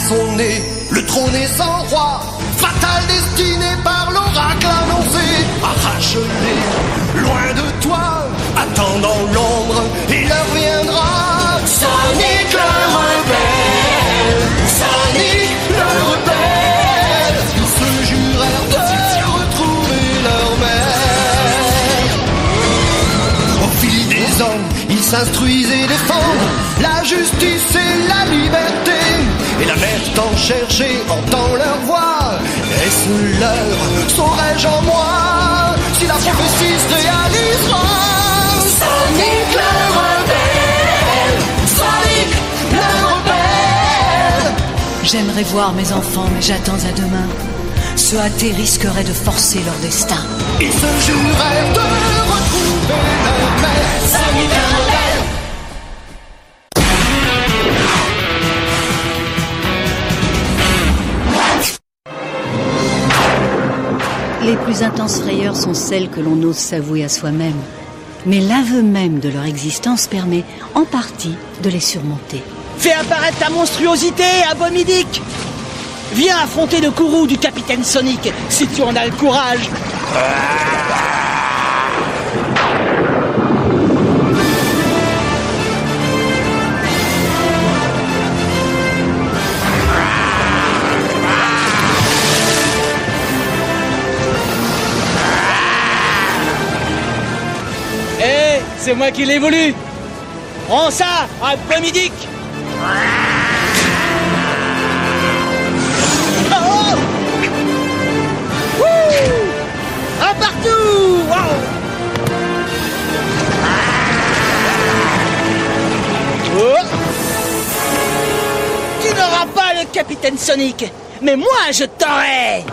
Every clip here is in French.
son nez, le trône est sans roi, fatale destinée par l'oracle annoncé. Arrache-les, loin de toi, attends dans l'ombre, il leur viendra. Sonic le rebelle, Sonic le rebelle. Ils se jurèrent de retrouver leur mère. Au fil des ans, ils s'instruisent et défendent la justice et la liberté. Et la mer tant cherchée entend leur voix. Est-ce l'heure, saurais-je en moi, si la prophétie se réalisera? Sonic le rebelle, Sonic le rebelle. J'aimerais voir mes enfants, mais j'attends à demain. Se hâter risquerait de forcer leur destin. Ils se jurèrent de retrouver leur mère. Sonic le rebelle. Les plus intenses frayeurs sont celles que l'on ose s'avouer à soi-même. Mais l'aveu même de leur existence permet, en partie, de les surmonter. Fais apparaître ta monstruosité, Abomidic! Viens affronter le courroux du capitaine Sonic, si tu en as le courage! C'est moi qui l'ai voulu. Prends ça, Abomidic. Oh un partout. Wow. Oh. Tu n'auras pas le capitaine Sonic, mais moi je t'aurai.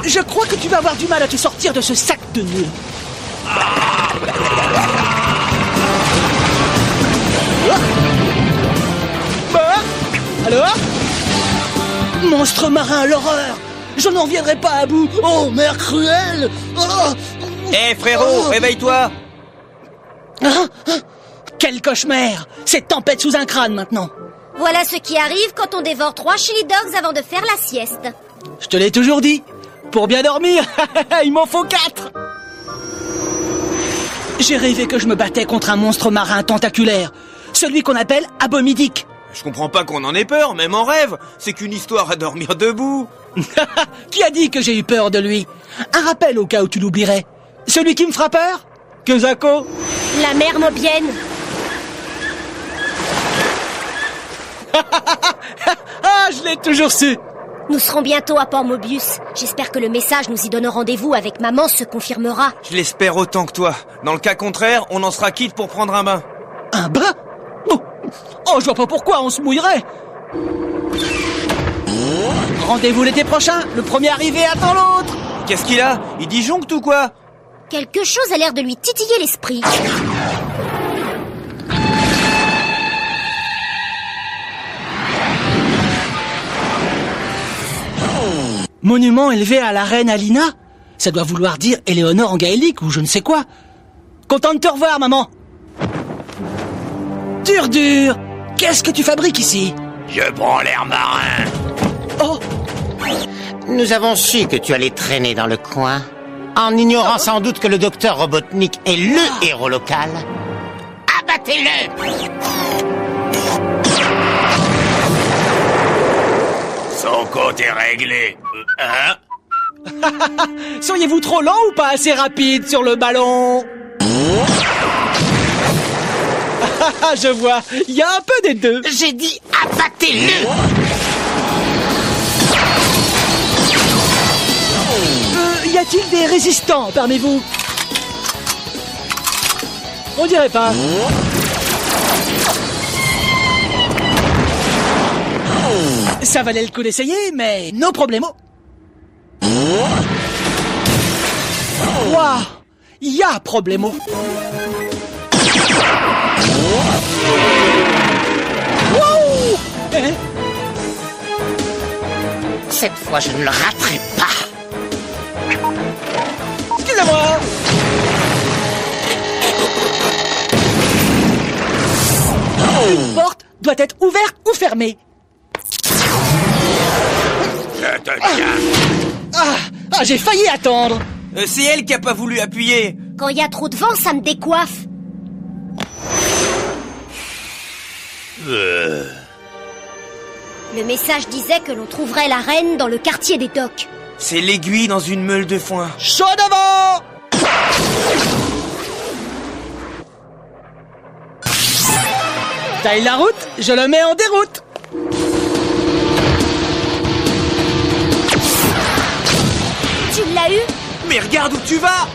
Je crois que tu vas avoir du mal à te sortir de ce sac de nœuds. Alors ? Monstre marin, l'horreur! Je n'en viendrai pas à bout. Oh, mère cruelle! Hé frérot, réveille-toi! Quel cauchemar! C'est tempête sous un crâne maintenant. Voilà ce qui arrive quand on dévore 3 chili dogs avant de faire la sieste. Je te l'ai toujours dit. Pour bien dormir, il m'en faut 4. J'ai rêvé que je me battais contre un monstre marin tentaculaire. Celui qu'on appelle Abomidic. Je comprends pas qu'on en ait peur, même en rêve. C'est qu'une histoire à dormir debout. Qui a dit que j'ai eu peur de lui? Un rappel au cas où tu l'oublierais. Celui qui me fera peur? Kezako. La mère Mobienne. Ah, je l'ai toujours su. Nous serons bientôt à Port-Mobius. J'espère que le message nous y donne rendez-vous avec maman se confirmera. Je l'espère autant que toi. Dans le cas contraire, on en sera quitte pour prendre un bain. Un bain? Oh, je vois pas pourquoi on se mouillerait. Rendez-vous l'été prochain. Le premier arrivé attend l'autre. Qu'est-ce qu'il a? Il disjoncte ou quoi? Quelque chose a l'air de lui titiller l'esprit. Monument élevé à la reine Alina? Ça doit vouloir dire Éléonore en gaélique ou je ne sais quoi. Content de te revoir, maman. Dur. Qu'est-ce que tu fabriques ici? Je prends l'air marin. Oh. Nous avons su que tu allais traîner dans le coin, en ignorant sans doute que le docteur Robotnik est le héros local. Abattez-le! Son compte est réglé. Hein? Seriez-vous trop lent ou pas assez rapide sur le ballon? Je vois, il y a un peu des deux. J'ai dit abattez-le! Y a-t-il des résistants parmi vous? On dirait pas. Ça valait le coup d'essayer, mais no problemo. Waouh, y a problemo. Wow. Cette fois, je ne le raterai pas. Excusez-moi. Une porte doit être ouverte ou fermée. Je te tiens. Ah, j'ai failli attendre. C'est elle qui a pas voulu appuyer. Quand il y a trop de vent, ça me décoiffe. Le message disait que l'on trouverait la reine dans le quartier des docks. C'est l'aiguille dans une meule de foin. Chaud devant. Taille la route, je le mets en déroute. Tu l'as eu? Mais regarde où tu vas.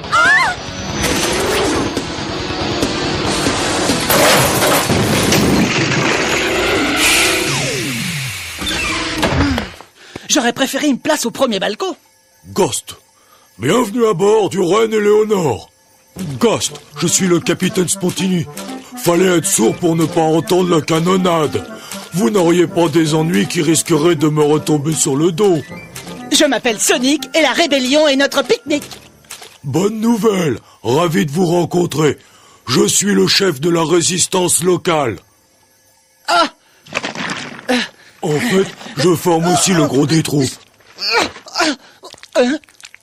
J'aurais préféré une place au premier balcon. Ghost, bienvenue à bord du Reine Éléonore. Ghost, je suis le capitaine Spontini. Fallait être sourd pour ne pas entendre la canonnade. Vous n'auriez pas des ennuis qui risqueraient de me retomber sur le dos. Je m'appelle Sonic et la rébellion est notre pique-nique. Bonne nouvelle, ravi de vous rencontrer. Je suis le chef de la résistance locale. En fait, je forme aussi le gros des troupes.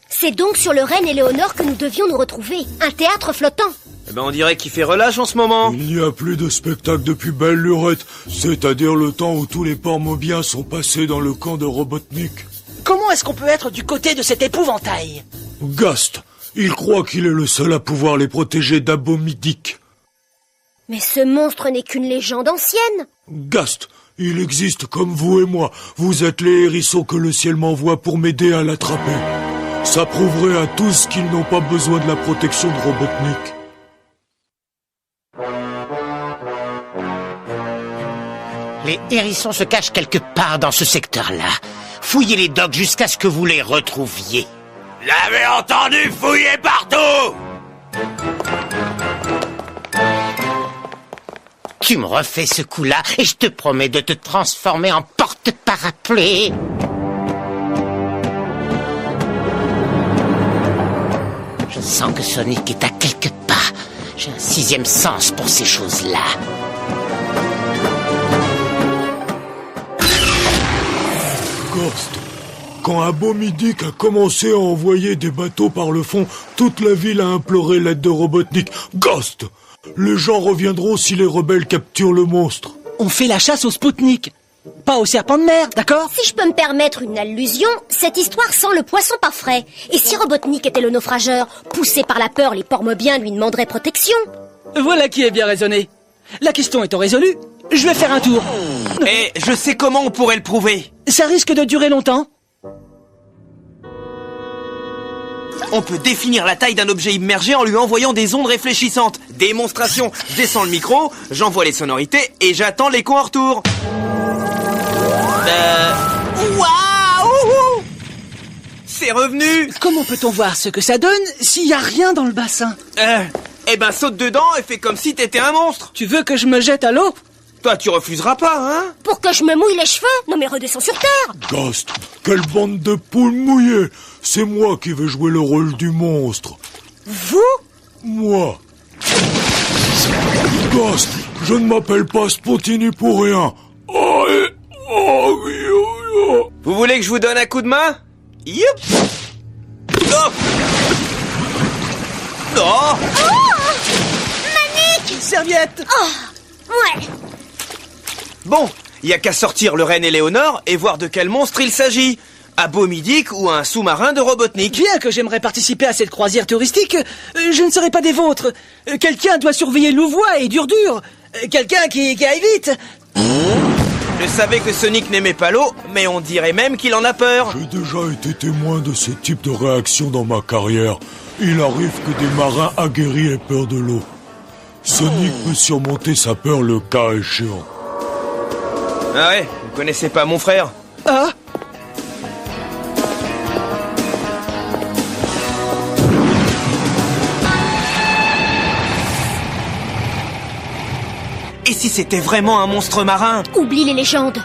C'est donc sur le Reine Éléonore que nous devions nous retrouver. Un théâtre flottant. Eh ben on dirait qu'il fait relâche en ce moment. Il n'y a plus de spectacle depuis belle lurette, c'est-à-dire le temps où tous les Pormobiens sont passés dans le camp de Robotnik. Comment est-ce qu'on peut être du côté de cet épouvantail? Gast, il croit qu'il est le seul à pouvoir les protéger d'Abomidik. Mais ce monstre n'est qu'une légende ancienne. Gast, il existe comme vous et moi. Vous êtes les hérissons que le ciel m'envoie pour m'aider à l'attraper. Ça prouverait à tous qu'ils n'ont pas besoin de la protection de Robotnik. Les hérissons se cachent quelque part dans ce secteur-là. Fouillez les docks jusqu'à ce que vous les retrouviez. L'avez entendu, fouiller partout. Tu me refais ce coup-là et je te promets de te transformer en porte-parapluie. Je sens que Sonic est à quelques pas. J'ai un sixième sens pour ces choses-là. Ghost, quand Abomidik a commencé à envoyer des bateaux par le fond, toute la ville a imploré l'aide de Robotnik. Ghost, les gens reviendront si les rebelles capturent le monstre. On fait la chasse au Spoutnik, pas au serpent de mer, d'accord? Si je peux me permettre une allusion, cette histoire sent le poisson pas frais. Et si Robotnik était le naufrageur, poussé par la peur, les Pormobiens lui demanderaient protection. Voilà qui est bien raisonné. La question étant résolue, je vais faire un tour. Et je sais comment on pourrait le prouver. Ça risque de durer longtemps. On peut définir la taille d'un objet immergé en lui envoyant des ondes réfléchissantes. Démonstration, je descends le micro, j'envoie les sonorités et j'attends l'écho en retour. Waouh! C'est revenu. Comment peut-on voir ce que ça donne s'il y a rien dans le bassin? Eh ben saute dedans et fais comme si t'étais un monstre. Tu veux que je me jette à l'eau? Toi tu refuseras pas, hein? Pour que je me mouille les cheveux? Non mais redescends sur terre. Ghost, quelle bande de poules mouillées! C'est moi qui vais jouer le rôle du monstre. Vous? Moi. Ghost, je ne m'appelle pas Spontini pour rien. Vous voulez que je vous donne un coup de main? Youp! Oh! Oh! Serviette! Ouais. Bon, y a qu'à sortir le Reine Éléonore et voir de quel monstre il s'agit. Abomidik ou un sous-marin de Robotnik. Bien que j'aimerais participer à cette croisière touristique, je ne serai pas des vôtres. Quelqu'un doit surveiller Louvois et Dur-Dur. Quelqu'un qui aille vite. Je savais que Sonic n'aimait pas l'eau, mais on dirait même qu'il en a peur. J'ai déjà été témoin de ce type de réaction dans ma carrière. Il arrive que des marins aguerris aient peur de l'eau. Sonic peut surmonter sa peur le cas échéant. Ah ouais, vous connaissez pas mon frère? Ah! Et si c'était vraiment un monstre marin? Oublie les légendes.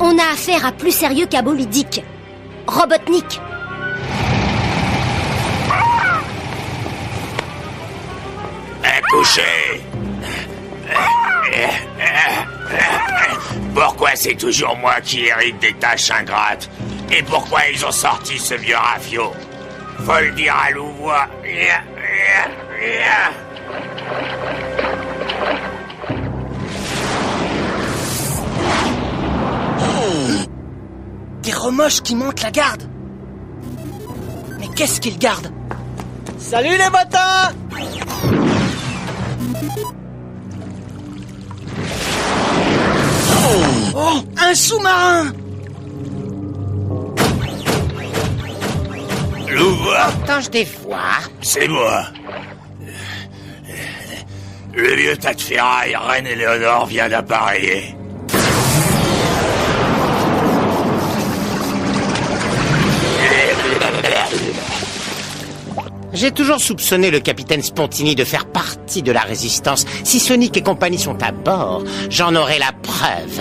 On a affaire à plus sérieux qu'Abomidik. Robotnik. Couché. Pourquoi c'est toujours moi qui hérite des tâches ingrates? Et pourquoi ils ont sorti ce vieux rafio? Faut le dire à Louvois. Des remoches qui montent la garde. Mais qu'est-ce qu'ils gardent? Salut les bottins! Oh, un sous-marin! Louvois, Quand des fois, c'est moi. Le vieux tas de ferraille, Reine Éléonore vient d'appareiller. j'ai toujours soupçonné le capitaine Spontini de faire partie de la résistance. Si Sonic et compagnie sont à bord, j'en aurai la preuve.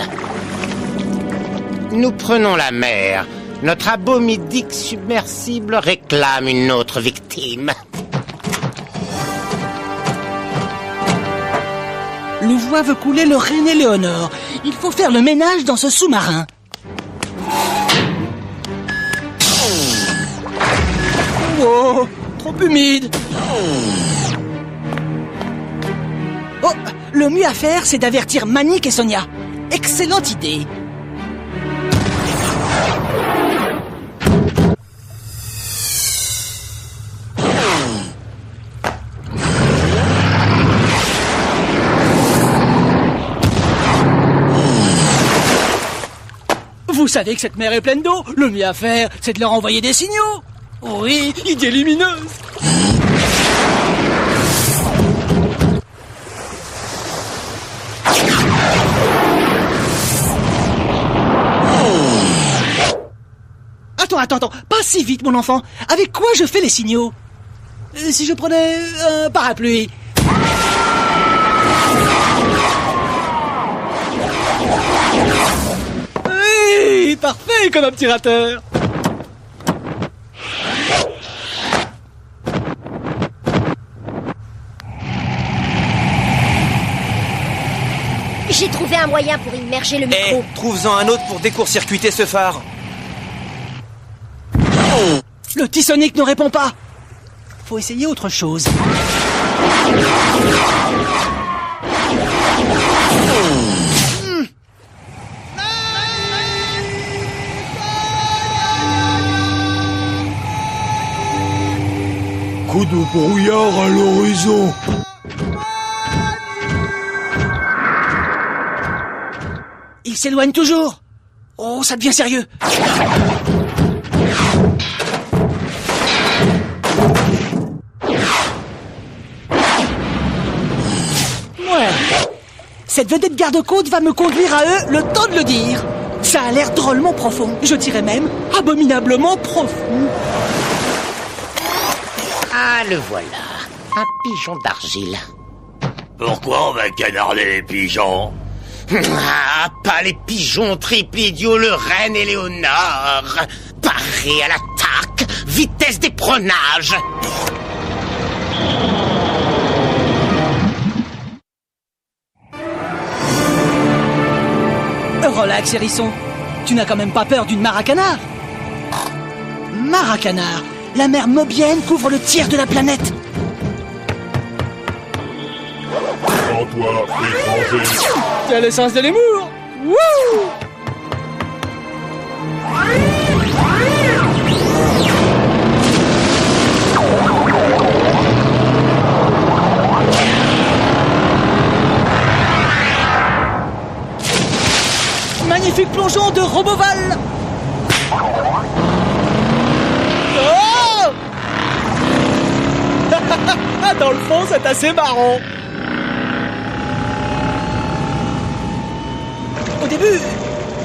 Nous prenons la mer. Notre abomidique submersible réclame une autre victime. Louvois veut couler le Reine Éléonore. Il faut faire le ménage dans ce sous-marin. Oh, trop humide. Oh, le mieux à faire, c'est d'avertir Manique et Sonia. Excellente idée. Vous savez que cette mer est pleine d'eau. Le mieux à faire, c'est de leur envoyer des signaux. Oui, idée lumineuse. Attends, pas si vite mon enfant. Avec quoi je fais les signaux? Si je prenais un parapluie? Oui, parfait comme un petit rateur. J'ai trouvé un moyen pour immerger le micro. Trouve-en un autre pour décourt-circuiter ce phare. Le petit Sonic ne répond pas. Faut essayer autre chose. Coup de brouillard à l'horizon. Il s'éloigne toujours. Oh, ça devient sérieux. Ouais. Cette vedette garde-côte va me conduire à eux le temps de le dire. Ça a l'air drôlement profond. Je dirais même abominablement profond. Ah, le voilà. Un pigeon d'argile. Pourquoi on va canarder les pigeons? Ah, pas les pigeons triple idiots, le Reine Éléonore. Paré à l'attaque, vitesse d'éperonage. Relax, hérisson. Tu n'as quand même pas peur d'une mare à canard? Mare à canard. La mer Mobienne couvre le tiers de la planète. Prends-toi, étranger. Tu as le sens de l'humour. Wouh! Magnifique plongeon de Roboval. Oh! Dans le fond, c'est assez marrant. Au début,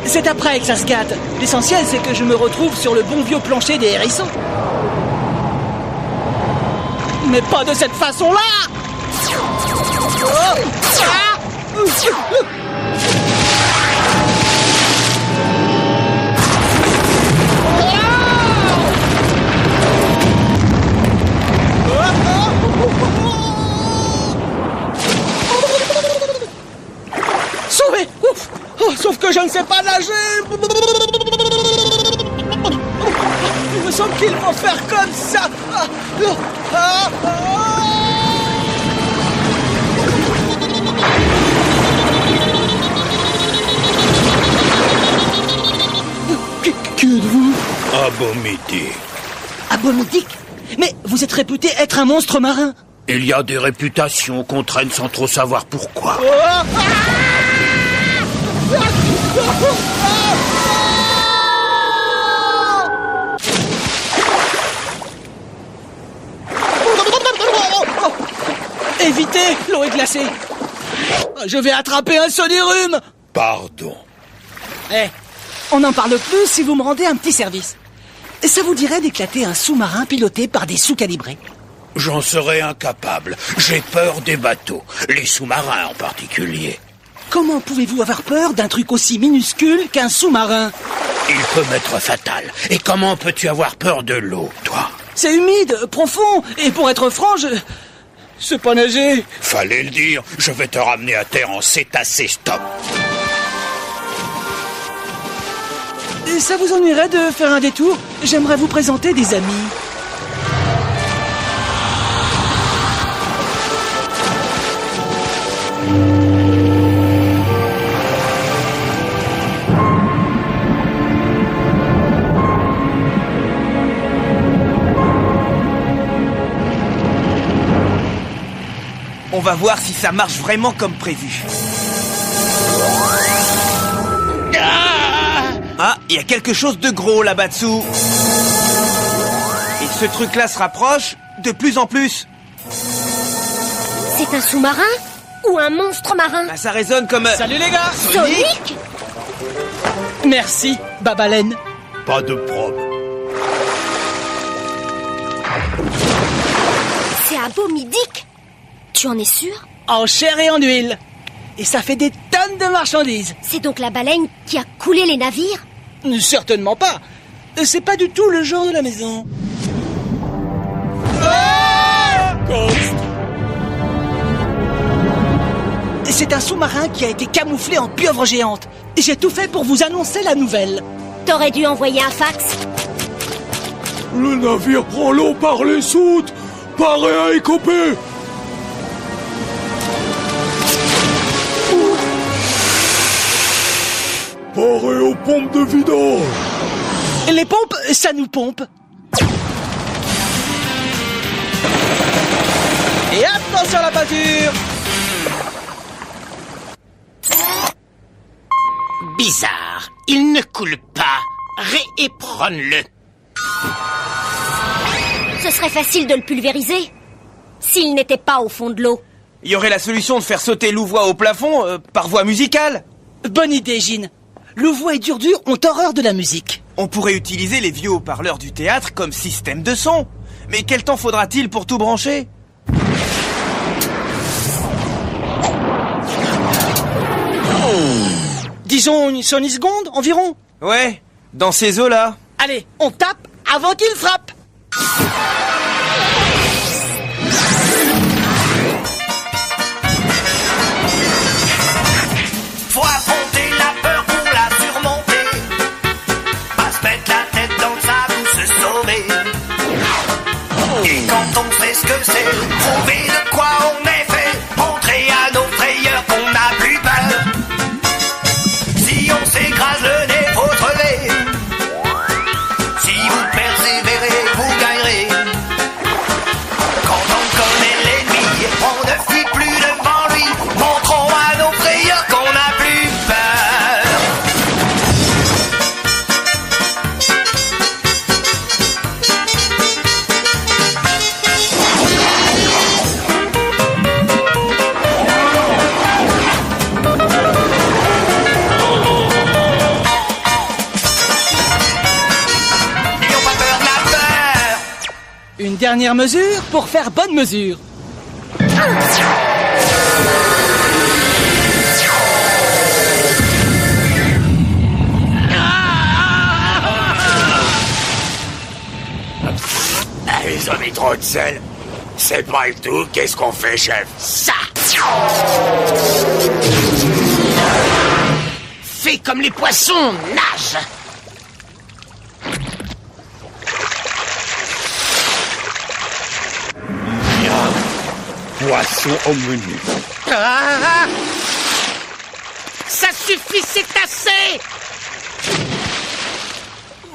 c'est après que ça se gâte. L'essentiel, c'est que je me retrouve sur le bon vieux plancher des hérissons. Mais pas de cette façon-là! Oh! Ah! Oh, sauf que je ne sais pas nager. Il me semble qu'il faut faire comme ça. Que êtes-vous? Abomidic. Abomidic? Mais vous êtes réputé être un monstre marin. Il y a des réputations qu'on traîne sans trop savoir pourquoi. Évitez, l'eau est glacée. Je vais attraper un sonirume. Pardon. On n'en parle plus si vous me rendez un petit service. Ça vous dirait d'éclater un sous-marin piloté par des sous-calibrés? J'en serais incapable. J'ai peur des bateaux, les sous-marins en particulier. Comment pouvez-vous avoir peur d'un truc aussi minuscule qu'un sous-marin? Il peut m'être fatal. Et comment peux-tu avoir peur de l'eau, toi? C'est humide, profond, et pour être franc, je sais pas nager. Fallait le dire, je vais te ramener à terre en cétacé, stop. Et ça vous ennuierait de faire un détour? J'aimerais vous présenter des amis. On va voir si ça marche vraiment comme prévu. Ah, il y a quelque chose de gros là-bas dessous. Et ce truc-là se rapproche de plus en plus. C'est un sous-marin ou un monstre marin? Bah, ça résonne comme... Salut les gars! Sonic? Merci, Babalen. Pas de problème. C'est Abomidic? Tu en es sûr? En chair et en huile. Et ça fait des tonnes de marchandises. C'est donc la baleine qui a coulé les navires? Certainement pas. C'est pas du tout le genre de la maison. C'est un sous-marin qui a été camouflé en pieuvre géante. J'ai tout fait pour vous annoncer la nouvelle. T'aurais dû envoyer un fax. Le navire prend l'eau par les soutes. Paré à écoper. Paré aux pompes de vidange. Les pompes, ça nous pompe. Et attention à la pâture. Bizarre, il ne coule pas. Rééprenne-le. Ce serait facile de le pulvériser s'il n'était pas au fond de l'eau. Il y aurait la solution de faire sauter Louvois au plafond par voie musicale. Bonne idée, Gine. Louvois et Durdur ont horreur de la musique. On pourrait utiliser les vieux haut-parleurs du théâtre comme système de son. Mais quel temps faudra-t-il pour tout brancher? Disons une seconde environ. Ouais, dans ces eaux-là. Allez, on tape avant qu'il frappe. Faut affronter la peur pour la surmonter. Pas se mettre la tête dans le sable ou se sauver. Et quand on sait ce que c'est, prouver de quoi on est fait, montrer à nos frayeurs qu'on n'a plus peur. Si on s'écrase le nez, faut se relever. Si vous persévérez, vous gagnerez. Quand on connaît l'ennemi, on ne fuit plus devant lui. Montrons à nos frayeurs qu'on n'a plus peur. N'ayons pas peur de la peur. Une dernière mesure pour faire bonne mesure. Ils ont mis trop de sel. C'est pas le tout. Qu'est-ce qu'on fait, chef? Ça. Fais comme les poissons, nage. Poisson au menu. Ah, ça suffit, c'est assez.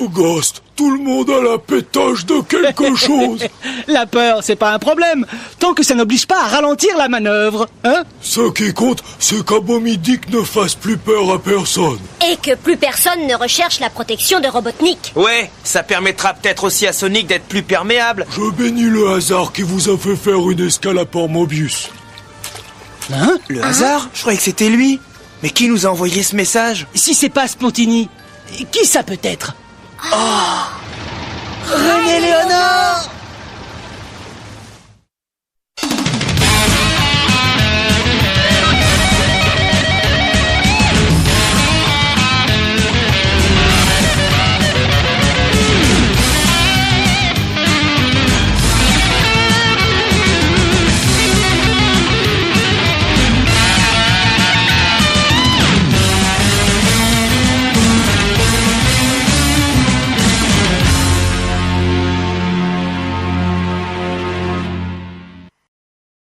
Ghost, tout le monde a la pétoche de quelque chose. La peur, c'est pas un problème, tant que ça n'oblige pas à ralentir la manœuvre, hein? Ce qui compte, c'est qu'Abomidic ne fasse plus peur à personne. Et que plus personne ne recherche la protection de Robotnik. Ouais, ça permettra peut-être aussi à Sonic d'être plus perméable. Je bénis le hasard qui vous a fait faire une escale à Port Mobius. Hein? Le hasard? Je croyais que c'était lui. Mais qui nous a envoyé ce message? Si c'est pas Spontini, qui ça peut être? René Léonard!